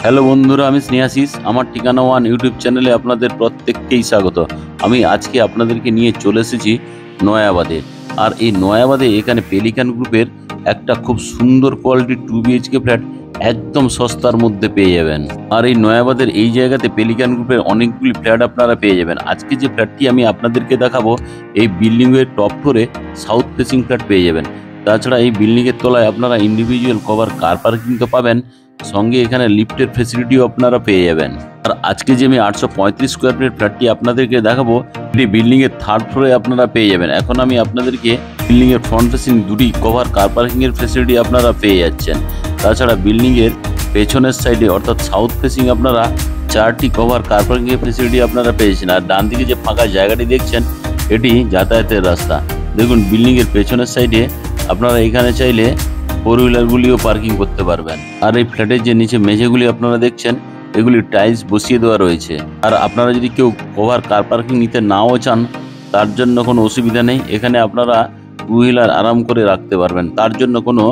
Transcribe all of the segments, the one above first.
Hello বন্ধুরা, আমি স্নেহাশিস। আমার ঠিকানা ওয়ান ইউটিউব চ্যানেলে আপনাদের প্রত্যেককেই স্বাগত। আমি আজকে আপনাদেরকে নিয়ে চলে এসেছি নয়াবাদে। আর এই নয়াবাদে এখানে পেলিকান গ্রুপের একটা খুব সুন্দর কোয়ালিটির 2 BHK ফ্ল্যাট একদম সস্তার মধ্যে পেয়ে যাবেন। আর এই নয়াবাদের এই জায়গাতে পেলিকান গ্রুপের অনেকগুলি ফ্ল্যাট আপনারা পেয়ে যাবেন। আজকে যে ফ্ল্যাটটি আমি আপনাদেরকে দেখাবো, এই বিল্ডিংয়ের টপ ফ্লোরে সাউথ ফেসিং ফ্ল্যাট পেয়ে যাবেন। তাছাড়া এই বিল্ডিংয়ের তলায় আপনারা ইন্ডিভিজুয়াল কভার কার পার্কিং তো পাবেন, সঙ্গে এখানে লিফটের ফেসিলিটিও আপনারা পেয়ে যাবেন। আর আজকে যে আমি 835 স্কোয়ার ফিট ফ্ল্যাটটি আপনাদেরকে দেখাবো, এটি বিল্ডিং এর 3rd ফ্লোরে আপনারা পেয়ে যাবেন। এখন আমি আপনাদেরকে বিল্ডিং এর ফ্রন্ট ফেসিং দুটি কভার কার পার্কিং এর ফেসিলিটি আপনারা পেয়ে যাচ্ছেন। তাছাড়া বিল্ডিং এর পেছনের সাইডে অর্থাৎ সাউথ ফেসিং আপনারা 4টি কভার কার পার্কিং এর ফেসিলিটি আপনারা পেয়েছেন। আর ডান দিকে যে ফাঁকা জায়গাটি দেখছেন, এটি যাতায়াতের রাস্তা। দেখুন, বিল্ডিং এর পেছনের সাইডে আপনারা এখানে চাইলে 4 হুইলারগুলিও পার্কিং করতে পারবেন। আর এই ফ্ল্যাটের যে নিচে মেঝেগুলি আপনারা দেখছেন, এগুলি টাইলস বসিয়ে দেওয়া রয়েছে। আর আপনারা যদি কেউ কভার কার পার্কিং নিতে নাও চান, তার জন্য কোনো অসুবিধা নেই। এখানে আপনারা 2 হুইলার আরাম করে রাখতে পারবেন, তার জন্য কোনো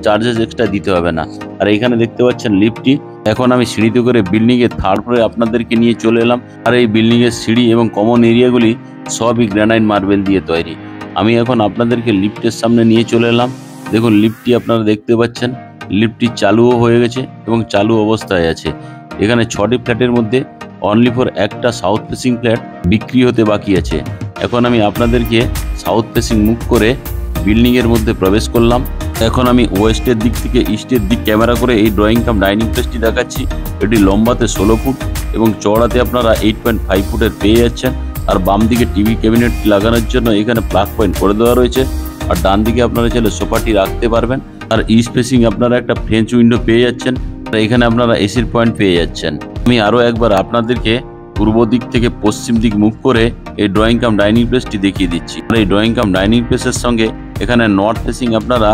চার্জেস এক্সট্রা দিতে হবে না। আর এখানে দেখতে পাচ্ছেন লিফটটি। এখন আমি সিঁড়িতে করে বিল্ডিং এর 3rd ফ্লোরে আপনাদেরকে নিয়ে চলে এলাম। আর এই বিল্ডিং এর সিঁড়ি এবং কমন এরিয়াগুলি সবই গ্রানাইট মার্বেল দিয়ে তৈরি। আমি এখন আপনাদেরকে লিফটের সামনে নিয়ে চলে এলাম। দেখুন, লিফটটি আপনারা দেখতে পাচ্ছেন, লিফটটি চালুও হয়ে গেছে এবং চালু অবস্থায় আছে। এখানে 6টি ফ্ল্যাটের মধ্যে অনলি ফর একটা সাউথ ফেসিং ফ্ল্যাট বিক্রি হতে বাকি আছে। এখন আমি আপনাদেরকে সাউথ ফেসিং মুভ করে বিল্ডিং এর মধ্যে প্রবেশ করলাম। এখন আমি ওয়েস্টের দিক থেকে ইস্টের দিক ক্যামেরা করে এই ড্রয়িং কাম ডাইনিং প্লেসটি দেখাচ্ছি। এটি লম্বাতে 16 ফুট এবং চওড়াতে আপনারা 8.5 ফুটের পেয়ে যাচ্ছেন। আর বাম দিকে টিভি ক্যাবিনেট লাগানোর জন্য এখানে প্লাগ পয়েন্ট করে দেওয়া রয়েছে। আর ডান দিকে আপনারা চাইলে সোফাটি রাখতে পারবেন। আর ইস্ট ফেসিং আপনারা একটা ফ্রেঞ্চ উইন্ডো পেয়ে যাচ্ছেন। আর এখানে আপনারা এসির পয়েন্ট পেয়ে যাচ্ছেন। আমি আরও একবার আপনাদেরকে পূর্ব দিক থেকে পশ্চিম দিক মুখ করে এই ড্রয়িং কাম ডাইনিং প্লেসটি দেখিয়ে দিচ্ছি। আর এই ড্রয়িং কাম ডাইনিং প্লেসের সঙ্গে এখানে নর্থ ফেসিং আপনারা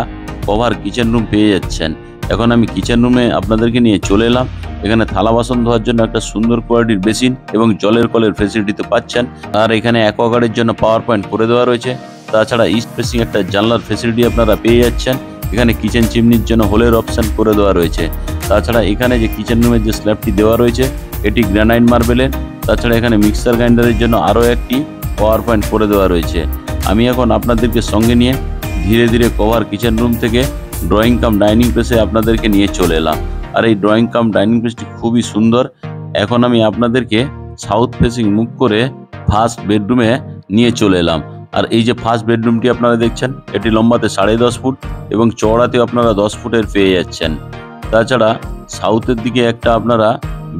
কভার কিচেন রুম পেয়ে যাচ্ছেন। এখন আমি কিচেন রুমে আপনাদেরকে নিয়ে চলে এলাম। এখানে থালা বাসন ধোয়ার জন্য একটা সুন্দর কোয়ালিটির বেসিন এবং জলের কলের ফেসিলিটি তো পাচ্ছেন। আর এখানে অ্যাকোয়াগার্ডের জন্য পাওয়ার পয়েন্ট করে দেওয়া রয়েছে। তাছাড়া ইস্ট ফেসিং একটা জানলার ফেসিলিটি আপনারা পেয়ে যাচ্ছেন। এখানে কিচেন চিমনির জন্য হোলের অপশন করে দেওয়া রয়েছে। তাছাড়া এখানে যে কিচেন রুমের যে স্ল্যাবটি দেওয়া রয়েছে, এটি গ্রানাইট মার্বেলের। তাছাড়া এখানে মিক্সার গ্রাইন্ডারের জন্য আরও একটি পাওয়ার পয়েন্ট করে দেওয়া রয়েছে। আমি এখন আপনাদেরকে সঙ্গে নিয়ে ধীরে ধীরে কভার কিচেন রুম থেকে ড্রয়িং কাম ডাইনিং প্লেসে আপনাদেরকে নিয়ে চলে এলাম। আর এই ড্রয়িং কাম ডাইনিং প্লেসটি খুবই সুন্দর। এখন আমি আপনাদেরকে সাউথ ফেসিং মুভ করে ফার্স্ট বেডরুমে নিয়ে চলে এলাম। আর এই যে ফার্স্ট বেডরুমটি আপনারা দেখছেন, এটি লম্বাতে 10.5 ফুট এবং চওড়াতেও আপনারা 10 ফুটের পেয়ে যাচ্ছেন। তাছাড়া সাউথের দিকে একটা আপনারা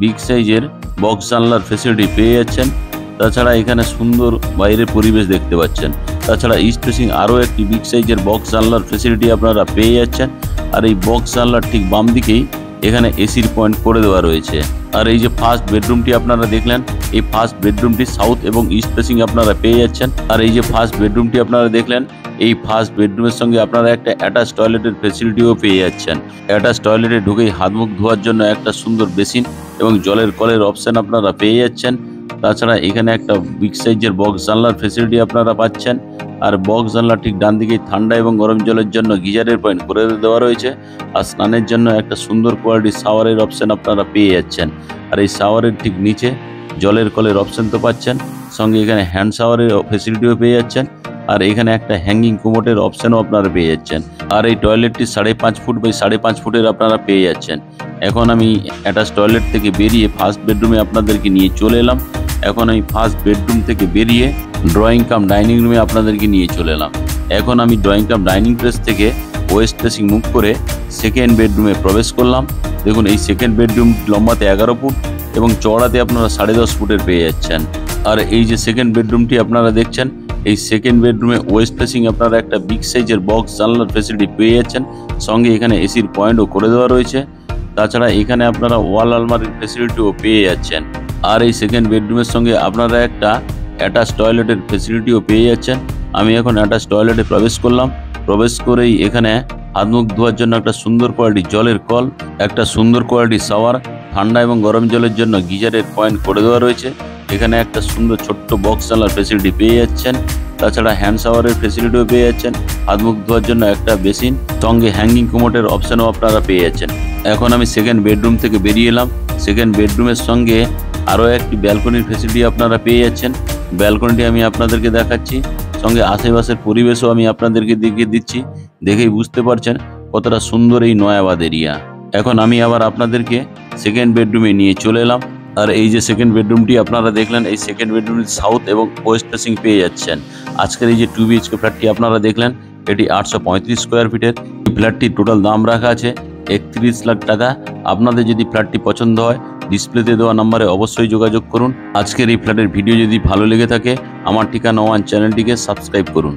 বিগ সাইজের বক্স জানলার ফেসিলিটি পেয়ে যাচ্ছেন। তাছাড়া এখানে সুন্দর বাইরের পরিবেশ দেখতে পাচ্ছেন। তাছাড়া ইস্ট ফেসিং আরও একটি বিগ সাইজের বক্স জানলার ফেসিলিটি আপনারা পেয়ে যাচ্ছেন। আর এই বক্স জানলার ঠিক বাম দিকেই এখানে এসির পয়েন্ট করে দেওয়া রয়েছে। আর এই যে ফার্স্ট বেডরুমটি আপনারা দেখলেন, এই ফার্স্ট বেডরুমটি সাউথ এবং ইস্ট ফেসিং আপনারা পেয়ে যাচ্ছেন। আর এই যে ফার্স্ট বেডরুমটি আপনারা দেখলেন, এই ফার্স্ট বেডরুমের সঙ্গে আপনারা একটা অ্যাটাচ টয়লেটের ফেসিলিটিও পেয়ে যাচ্ছেন। অ্যাটাচ টয়লেটে ঢুকেই হাত মুখ ধোয়ার জন্য একটা সুন্দর বেসিন এবং জলের কলের অপশন আপনারা পেয়ে যাচ্ছেন। তাছাড়া এখানে একটা বিগ সাইজের বক্স জানলার ফেসিলিটি আপনারা পাচ্ছেন। আর বক্স জানলা ঠিক ডান দিকে ঠান্ডা এবং গরম জলের জন্য গিজারের পয়েন্ট করে দেওয়া রয়েছে। আর স্নানের জন্য একটা সুন্দর কোয়ালিটির শাওয়ারের অপশন আপনারা পেয়ে যাচ্ছেন। আর এই শাওয়ারের ঠিক নিচে জলের কলের অপশন তো পাচ্ছেন, সঙ্গে এখানে হ্যান্ড শাওয়ারের ফেসিলিটিও পেয়ে যাচ্ছেন। আর এখানে একটা হ্যাঙ্গিং কোমোটের অপশনও আপনারা পেয়ে যাচ্ছেন। আর এই টয়লেটটি 5.5 ফুট বাই 5.5 ফুটের আপনারা পেয়ে যাচ্ছেন। এখন আমি অ্যাটাচ টয়লেট থেকে বেরিয়ে ফার্স্ট বেডরুমে আপনাদেরকে নিয়ে চলে এলাম। এখন আমি ফার্স্ট বেডরুম থেকে বেরিয়ে ড্রয়িং কাম ডাইনিং রুমে আপনাদেরকে নিয়ে চলে এলাম। এখন আমি ড্রয়িং কাম ডাইনিং প্লেস থেকে ওয়েস্ট ফেসিং মুভ করে সেকেন্ড বেডরুমে প্রবেশ করলাম। দেখুন, এই সেকেন্ড বেডরুম লম্বাতে 11 ফুট এবং চওড়াতে আপনারা 10.5 ফুটের পেয়ে যাচ্ছেন। আর এই যে সেকেন্ড বেডরুমটি আপনারা দেখছেন, এই সেকেন্ড বেডরুমে ওয়েস্ট ফেসিং আপনারা একটা বিগ সাইজের বক্স জানলার ফেসিলিটি পেয়ে যাচ্ছেন। সঙ্গে এখানে এসির পয়েন্টও করে দেওয়া রয়েছে। তাছাড়া এখানে আপনারা ওয়াল আলমারির ফেসিলিটিও পেয়ে যাচ্ছেন। আর এই সেকেন্ড বেডরুমের সঙ্গে আপনারা একটা অ্যাটাচ টয়লেটের ফেসিলিটিও পেয়ে যাচ্ছেন। আমি এখন অ্যাটাচ টয়লেটে প্রবেশ করলাম। প্রবেশ করেই এখানে হাত মুখ ধোয়ার জন্য একটা সুন্দর কোয়ালিটির জলের কল, একটা সুন্দর কোয়ালিটির শাওয়ার, ঠান্ডা এবং গরম জলের জন্য গিজারের পয়েন্ট করে দেওয়া রয়েছে। এখানে একটা সুন্দর ছোট্ট বক্স জানলার ফেসিলিটি পেয়ে যাচ্ছেন। তাছাড়া হ্যান্ড শাওয়ারের ফেসিলিটিও পেয়ে যাচ্ছেন। হাত মুখ ধোয়ার জন্য একটা বেসিন, সঙ্গে হ্যাঙ্গিং কোমোটের অপশনও আপনারা পেয়ে যাচ্ছেন। এখন আমি সেকেন্ড বেডরুম থেকে বেরিয়ে এলাম। সেকেন্ড বেডরুমের সঙ্গে আরও একটি ব্যালকনির ফ্যাসিলিটি আপনারা পেয়ে যাচ্ছেন। ব্যালকনিটি আমি আপনাদেরকে দেখাচ্ছি, সঙ্গে আশেপাশের পরিবেশও আমি আপনাদেরকে দেখিয়ে দিচ্ছি। দেখেই বুঝতে পারছেন কতটা সুন্দর এই নয়াবাদ এরিয়া। এখন আমি আবার আপনাদেরকে সেকেন্ড বেডরুমে নিয়ে চলে এলাম। আর এই যে সেকেন্ড বেডরুমটি আপনারা দেখলেন, এই সেকেন্ড বেডরুমটি সাউথ এবং ওয়েস্ট ফেসিং পেয়ে যাচ্ছেন। আজকের এই যে 2 BHK ফ্ল্যাটটি আপনারা দেখলেন, এটি 835 স্কোয়ার ফিটের। এই ফ্ল্যাটটির টোটাল দাম রাখা আছে 31 লাখ টাকা। আপনাদের যদি ফ্ল্যাটটি পছন্দ হয়, ডিসপ্লেতে দেওয়া নম্বরে অবশ্যই যোগাযোগ করুন। আজকের এই ফ্ল্যাটের ভিডিও যদি ভালো লেগে থাকে, আমার ঠিকানা ওয়ান চ্যানেলটিকে সাবস্ক্রাইব করুন।